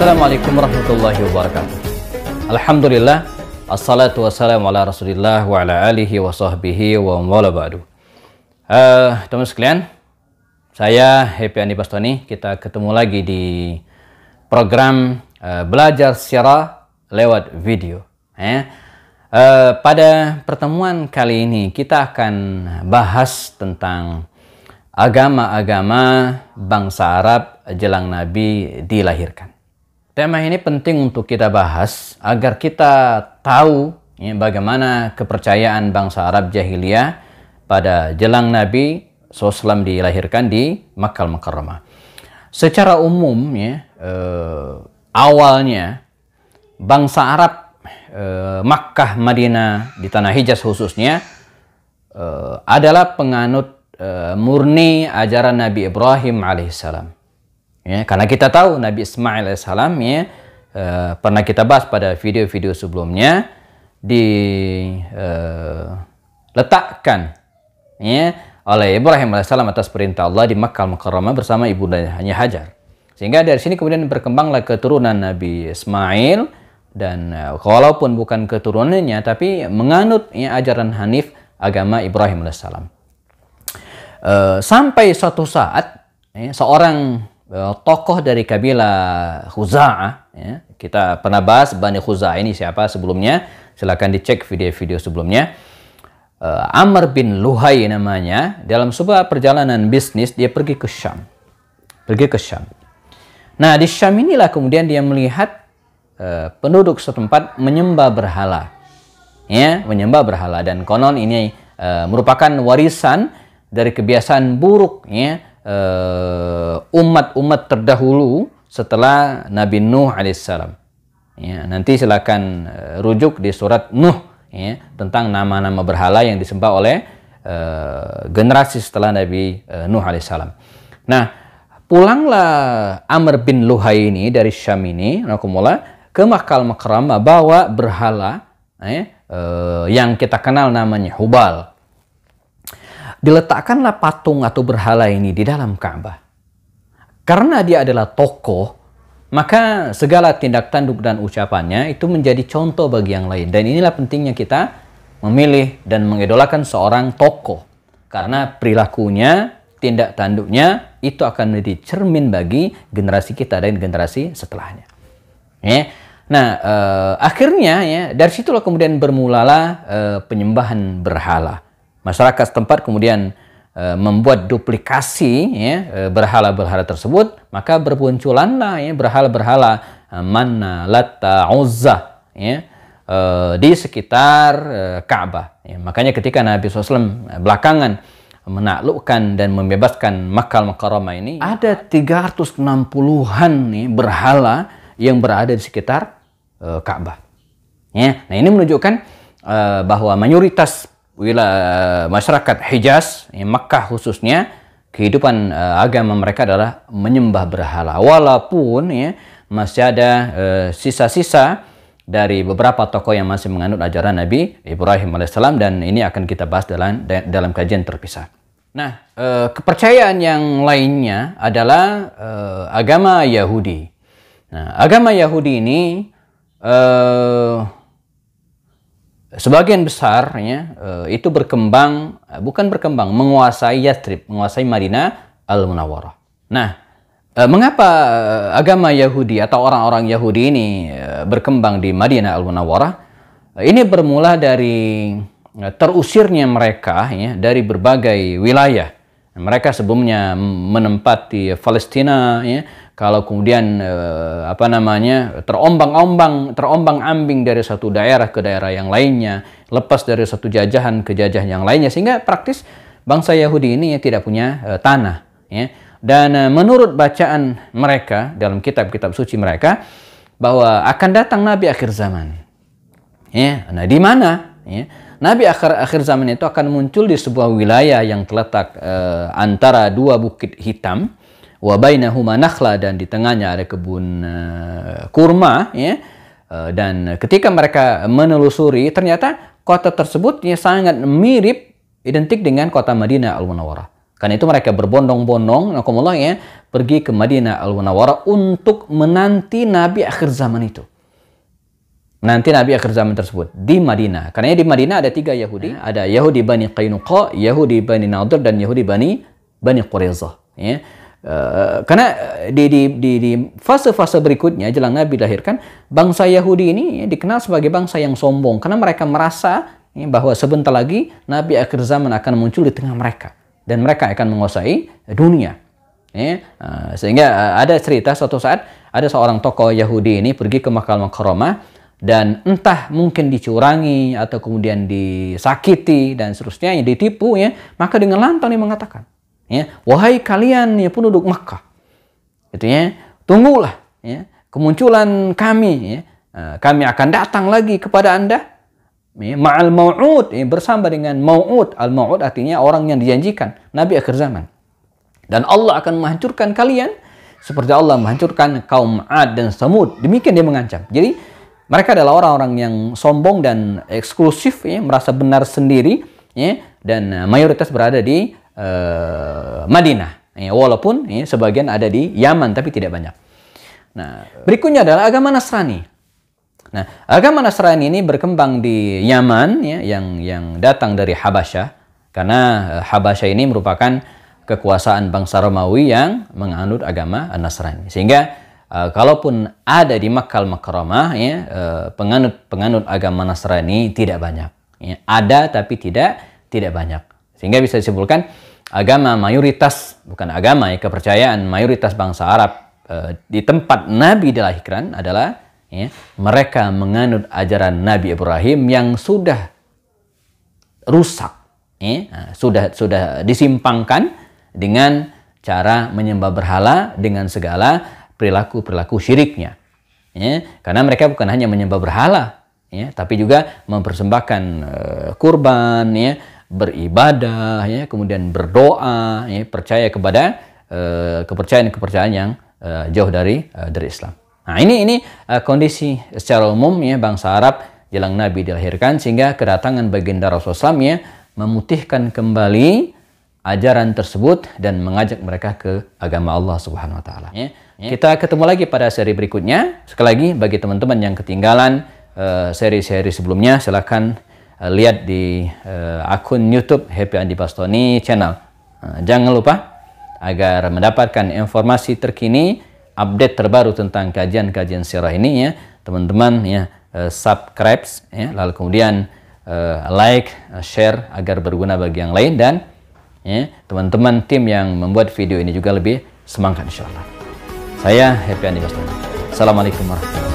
Assalamualaikum warahmatullahi wabarakatuh. Alhamdulillah, assalatu wassalamu ala rasulillah wa ala alihi wa sahbihi wa wala ba'du. Teman sekalian, saya Happy Andi Bastoni. Kita ketemu lagi di program Belajar Sirah lewat video. Pada pertemuan kali ini kita akan bahas tentang agama-agama bangsa Arab jelang Nabi dilahirkan. Tema ini penting untuk kita bahas agar kita tahu bagaimana kepercayaan bangsa Arab jahiliyah pada jelang Nabi SAW dilahirkan di Makkah Al-Mukarramah. Secara umum awalnya bangsa Arab Makkah, Madinah, di tanah Hijaz khususnya adalah penganut murni ajaran Nabi Ibrahim alaihissalam. Karena kita tahu Nabi Ismail alaihissalam pernah kita bahas pada video-video sebelumnya, diletakkan oleh Ibrahim alaihissalam atas perintah Allah di Makkah Al-Mukarramah bersama ibundanya Hajar. Sehingga dari sini kemudian berkembanglah keturunan Nabi Ismail, dan walaupun bukan keturunannya tapi menganut ajaran Hanif agama Ibrahim alaihissalam. Sampai suatu saat seorang tokoh dari kabilah Khuza'ah, kita pernah bahas Bani Khuza'ah ini siapa sebelumnya, silakan dicek video-video sebelumnya. Amr bin Luhai namanya. Dalam sebuah perjalanan bisnis dia pergi ke Syam. Nah, di Syam inilah kemudian dia melihat penduduk setempat menyembah berhala. Menyembah berhala, dan konon ini merupakan warisan dari kebiasaan buruk umat-umat terdahulu setelah Nabi Nuh alaihissalam. Nanti silakan rujuk di surat Nuh tentang nama-nama berhala yang disembah oleh generasi setelah Nabi Nuh alaihissalam. Nah, pulanglah Amr bin Luhai ini dari Syam ini ke Makkah Al-Mukarramah bawa berhala yang kita kenal namanya Hubal. Diletakkanlah patung atau berhala ini di dalam Ka'bah. Karena dia adalah tokoh, maka segala tindak tanduk dan ucapannya itu menjadi contoh bagi yang lain. Dan inilah pentingnya kita memilih dan mengidolakan seorang tokoh. Karena perilakunya, tindak tanduknya itu akan menjadi cermin bagi generasi kita dan generasi setelahnya. Nah, akhirnya dari situlah kemudian bermulalah penyembahan berhala. Masyarakat setempat kemudian membuat duplikasi berhala-berhala tersebut, maka bermunculanlah berhala-berhala Manna, Latta, Uzza di sekitar Ka'bah. Makanya ketika Nabi SAW belakangan menaklukkan dan membebaskan Makkah Al-Mukarramah ini, ada 360-an berhala yang berada di sekitar Ka'bah. Nah, ini menunjukkan bahwa mayoritas masyarakat Hijaz, Makkah khususnya, kehidupan agama mereka adalah menyembah berhala. Walaupun masih ada sisa-sisa dari beberapa tokoh yang masih menganut ajaran Nabi Ibrahim alaihissalam, dan ini akan kita bahas dalam kajian terpisah. Nah, kepercayaan yang lainnya adalah agama Yahudi. Nah, agama Yahudi ini sebagian besar itu menguasai Yathrib, menguasai Madinah Al-Munawwarah. Nah, mengapa agama Yahudi atau orang-orang Yahudi ini berkembang di Madinah Al-Munawwarah? Ini bermula dari terusirnya mereka dari berbagai wilayah. Mereka sebelumnya menempati Palestina, kalau kemudian terombang-ambing dari satu daerah ke daerah yang lainnya, lepas dari satu jajahan ke jajahan yang lainnya, sehingga praktis bangsa Yahudi ini tidak punya tanah. Dan menurut bacaan mereka dalam kitab-kitab suci mereka, bahwa akan datang Nabi akhir zaman. Nah, di mana Nabi akhir zaman itu akan muncul di sebuah wilayah yang terletak antara dua bukit hitam, wa bainahuma nakhla, dan di tengahnya ada kebun kurma, dan ketika mereka menelusuri, ternyata kota tersebut sangat mirip, identik dengan kota Madinah Al-Munawwarah. Karena itu mereka berbondong-bondong, nakumullah ya, pergi ke Madinah Al-Munawwarah untuk menanti Nabi akhir zaman itu. Nanti Nabi akhir zaman tersebut di Madinah. Karena di Madinah ada 3 Yahudi. Ada Yahudi Bani Qainuqa, Yahudi Bani Nadir, dan Yahudi Bani Quraidah. Ya. Karena di fase-fase berikutnya jelang Nabi dilahirkan, bangsa Yahudi ini ya, dikenal sebagai bangsa yang sombong. Karena mereka merasa ya, bahwa sebentar lagi Nabi akhir zaman akan muncul di tengah mereka. Dan mereka akan menguasai dunia. Ya. Sehingga ada cerita suatu saat ada seorang tokoh Yahudi ini pergi ke Makkah Al-Mukarramah, dan entah mungkin dicurangi atau kemudian disakiti dan seterusnya, yang ditipu ya, maka dengan lantang dia mengatakan, ya, wahai kalian ya penduduk Makkah, itu ya, tunggulah ya, kemunculan kami ya, kami akan datang lagi kepada anda ya, ma'al mau'ud ya, bersama dengan mau'ud. Al-mau'ud artinya orang yang dijanjikan Nabi akhir zaman, dan Allah akan menghancurkan kalian seperti Allah menghancurkan kaum Ad dan Samud. Demikian dia mengancam. Jadi mereka adalah orang-orang yang sombong dan eksklusif, ya, merasa benar sendiri, ya, dan mayoritas berada di Madinah, ya, walaupun ya, sebagian ada di Yaman, tapi tidak banyak. Nah, berikutnya adalah agama Nasrani. Nah, agama Nasrani ini berkembang di Yaman, ya, yang datang dari Habasyah, karena Habasyah ini merupakan kekuasaan bangsa Romawi yang menganut agama Nasrani, sehingga kalaupun ada di Makkah Al-Mukarramah ya, penganut agama Nasrani tidak banyak. Ya, ada tapi tidak banyak. Sehingga bisa disimpulkan agama mayoritas, bukan agama ya, kepercayaan mayoritas bangsa Arab di tempat Nabi dilahirkan adalah ya, mereka menganut ajaran Nabi Ibrahim yang sudah rusak, ya, sudah disimpangkan dengan cara menyembah berhala dengan segala perilaku syiriknya, ya, karena mereka bukan hanya menyembah berhala, ya, tapi juga mempersembahkan kurban, ya, beribadah, ya, kemudian berdoa, ya, percaya kepada kepercayaan yang jauh dari Islam. Nah, ini kondisi secara umum ya bangsa Arab jelang Nabi dilahirkan, sehingga kedatangan baginda Rasulullah SAW ya, memutihkan kembali ajaran tersebut dan mengajak mereka ke agama Allah Subhanahu wa taala. Ya. Kita ketemu lagi pada seri berikutnya. Sekali lagi bagi teman-teman yang ketinggalan seri-seri sebelumnya, silakan lihat di akun YouTube Happy Andi Bastoni channel. Jangan lupa agar mendapatkan informasi terkini, update terbaru tentang kajian-kajian sirah ini ya, teman-teman ya, subscribe ya, lalu kemudian like, share agar berguna bagi yang lain, dan ya, teman-teman tim yang membuat video ini juga lebih semangat insyaallah. Saya Happy Andi Bastoni. Assalamualaikum warahmatullahi wabarakatuh.